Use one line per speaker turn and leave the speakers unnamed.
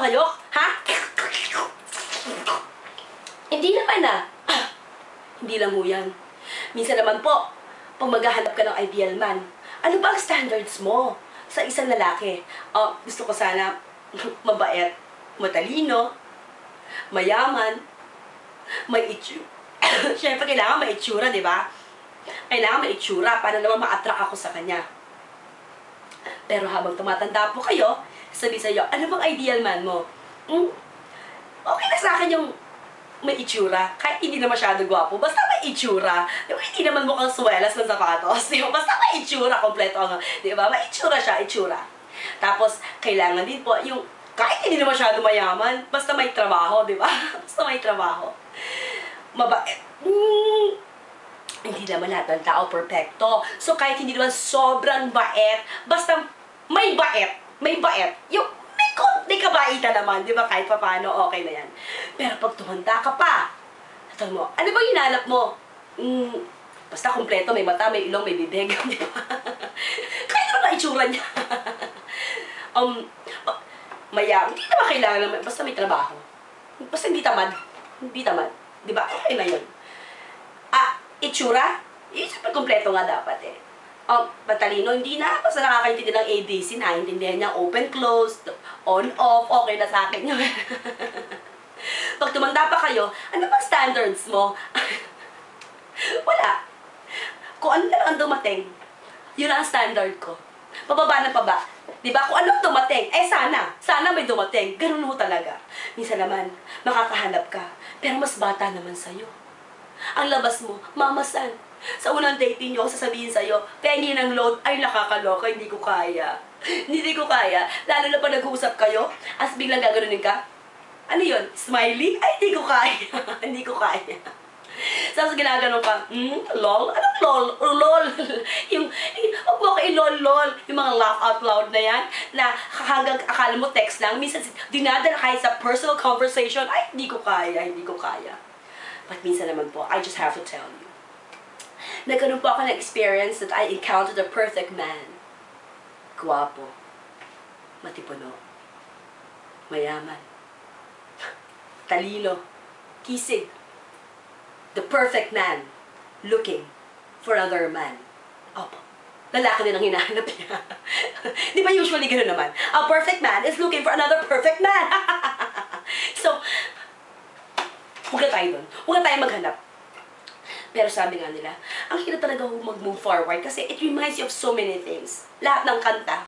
kayo? Ha? Hindi naman Hindi lang ho yan. Minsan naman po, pag maghahanap ka ng ideal man, ano ba ang standards mo sa isang lalaki? Gusto ko sana mabait, matalino, mayaman, may itsura. Siyempre, kailangan may itsura, di ba? Kailangan may itsura para naman ma-attract ako sa kanya. Pero habang tumatanda po kayo, sabi sa'yo, ano bang ideal man mo? Okay na sa akin yung may itsura. Kahit hindi na masyado gwapo, basta may itsura. Yung hindi naman mukhang swelas ng sapatos. Di ba? Basta may itsura, kompleto ang, di ba? May itsura siya, itsura. Tapos, kailangan din po yung, kahit hindi na masyado mayaman, basta may trabaho, di ba? Basta may trabaho. Mabait. Hindi naman lahat ng tao perfecto. So, kahit hindi naman sobrang bait, basta may bait. May bait. Yung may konti kabaitan naman, di ba? Kahit pa paano, okay na yan. Pero pag tumanda ka pa, sabi mo, ano bang hinanap mo? Basta kompleto, may mata, may ilong, may bibig, di ba? Kahit ano na itsura niya. Hindi naman kailangan naman, basta may trabaho. Basta hindi tamad. Hindi tamad. Di ba? Okay na yun. Itsura? Siyempre kompleto nga dapat eh. Matalino, hindi na. Basta nakakaintindi ng ABC, nakaintindihan niya open, close, on, off, okay na sa akin yun. Pag tumanda pa kayo, ano ba standards mo? Wala. Kung ano na ang dumating, yun ang standard ko. Pababa na paba. Diba? Kung ano dumating, sana may dumating. Ganun ho talaga. Minsan naman, makakahanap ka, pero mas bata naman sa'yo. Ang labas mo, mamasan. Sa unang dating nyo, sasabihin sa'yo, pengi ng load, ay nakakaloka, hindi ko kaya. Hindi ko kaya. Lalo na pa nag-uusap kayo, as biglang gaganunin ka. Ano yun? Smiley? Ay, hindi ko kaya. Hindi ko kaya. Tapos ginaganon ka, lol? Anong lol? Lol. Huwag mo kayo lol. Yung mga laugh out loud na yan, na hanggang akala mo text lang, minsan dinadala kayo sa personal conversation, ay, hindi ko kaya. But minsan naman po, I just have to tell you, nagkaroon po ako ng experience that I encountered a perfect man. Guwapo, matipuno, mayaman, talino, kisig. The perfect man looking for another man. Opo, lalaki din ang hinahanap niya. Di ba usually gano'n naman? A perfect man is looking for another perfect man. So, huwag na tayo doon. Huwag na tayo maghanap. Pero sabi nga nila, ang hirap talaga mag-move forward kasi it reminds you of so many things. Lahat ng kanta,